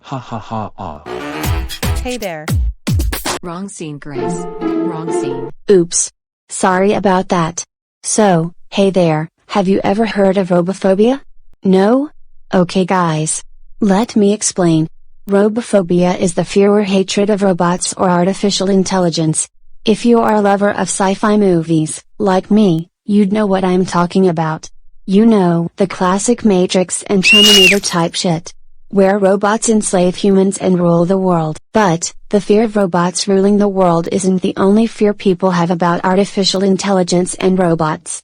Ha ha ha ah. Hey there. Wrong scene, Grace. Wrong scene. Oops. Sorry about that. So, hey there, have you ever heard of robophobia? No? Okay guys. Let me explain. Robophobia is the fear or hatred of robots or artificial intelligence. If you are a lover of sci-fi movies, like me, you'd know what I'm talking about. You know, the classic Matrix and Terminator type shit, where robots enslave humans and rule the world. But, the fear of robots ruling the world isn't the only fear people have about artificial intelligence and robots.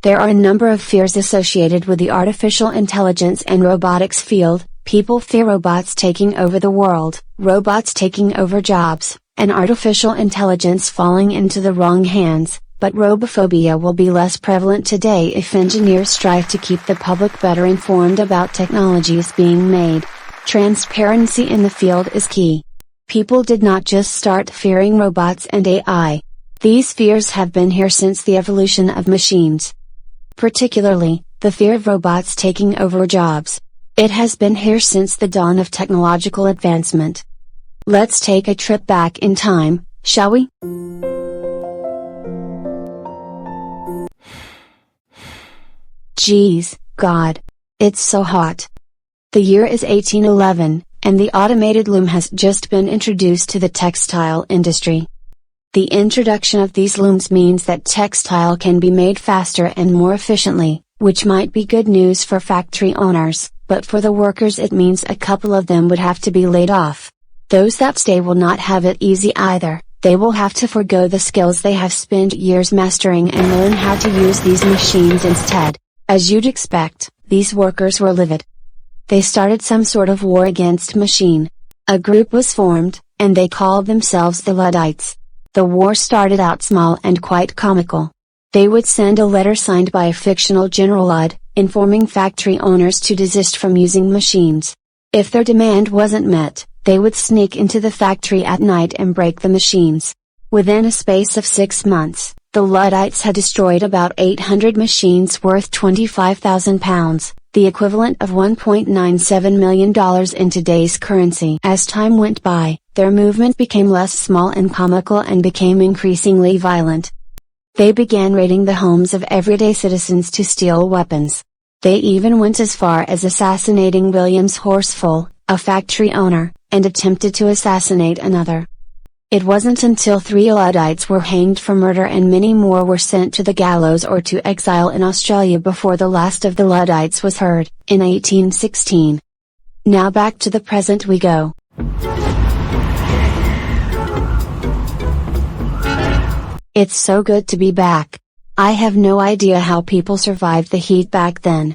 There are a number of fears associated with the artificial intelligence and robotics field. People fear robots taking over the world, robots taking over jobs, and artificial intelligence falling into the wrong hands. But robophobia will be less prevalent today if engineers strive to keep the public better informed about technologies being made. Transparency in the field is key. People did not just start fearing robots and AI. These fears have been here since the evolution of machines. Particularly, the fear of robots taking over jobs. It has been here since the dawn of technological advancement. Let's take a trip back in time, shall we? Geez, God. It's so hot. The year is 1811, and the automated loom has just been introduced to the textile industry. The introduction of these looms means that textile can be made faster and more efficiently, which might be good news for factory owners, but for the workers it means a couple of them would have to be laid off. Those that stay will not have it easy either. They will have to forgo the skills they have spent years mastering and learn how to use these machines instead. As you'd expect, these workers were livid. They started some sort of war against machine. A group was formed, and they called themselves the Luddites. The war started out small and quite comical. They would send a letter signed by a fictional General Ludd, informing factory owners to desist from using machines. If their demand wasn't met, they would sneak into the factory at night and break the machines. Within a space of 6 months, the Luddites had destroyed about 800 machines worth £25,000, the equivalent of $1.97 million in today's currency. As time went by, their movement became less small and comical and became increasingly violent. They began raiding the homes of everyday citizens to steal weapons. They even went as far as assassinating Williams Horsfall, a factory owner, and attempted to assassinate another. It wasn't until 3 Luddites were hanged for murder and many more were sent to the gallows or to exile in Australia before the last of the Luddites was heard, in 1816. Now back to the present we go. It's so good to be back. I have no idea how people survived the heat back then.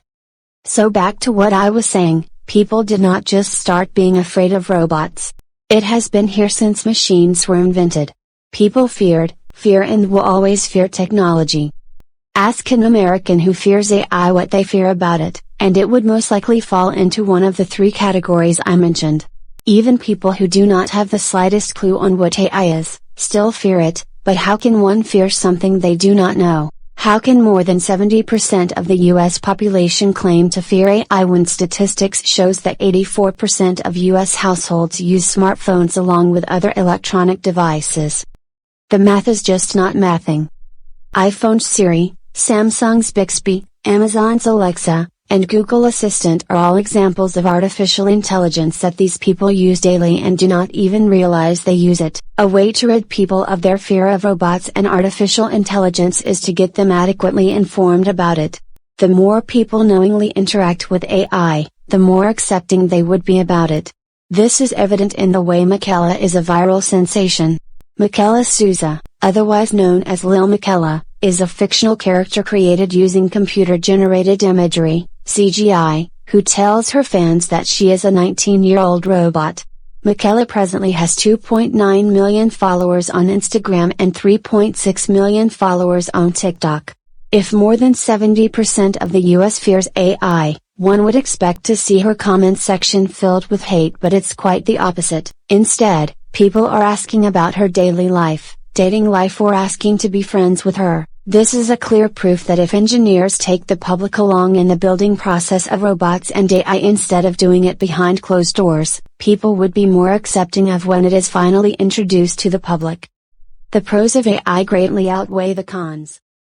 So back to what I was saying, people did not just start being afraid of robots. It has been here since machines were invented. People fear and will always fear technology. Ask an American who fears AI what they fear about it, and it would most likely fall into one of the 3 categories I mentioned. Even people who do not have the slightest clue on what AI is, still fear it, but how can one fear something they do not know? How can more than 70% of the US population claim to fear AI when statistics shows that 84% of US households use smartphones along with other electronic devices? The math is just not mathing. iPhone's Siri, Samsung's Bixby, Amazon's Alexa, and Google Assistant are all examples of artificial intelligence that these people use daily and do not even realize they use it. A way to rid people of their fear of robots and artificial intelligence is to get them adequately informed about it. The more people knowingly interact with AI, the more accepting they would be about it. This is evident in the way Michaela is a viral sensation. Michaela Souza, otherwise known as Lil Michaela, is a fictional character created using computer-generated imagery, CGI, who tells her fans that she is a 19-year-old robot. Michaela presently has 2.9 million followers on Instagram and 3.6 million followers on TikTok. If more than 70% of the US fears AI, one would expect to see her comment section filled with hate, but it's quite the opposite. Instead, people are asking about her daily life, dating life, or asking to be friends with her. This is a clear proof that if engineers take the public along in the building process of robots and AI instead of doing it behind closed doors, people would be more accepting of when it is finally introduced to the public. The pros of AI greatly outweigh the cons.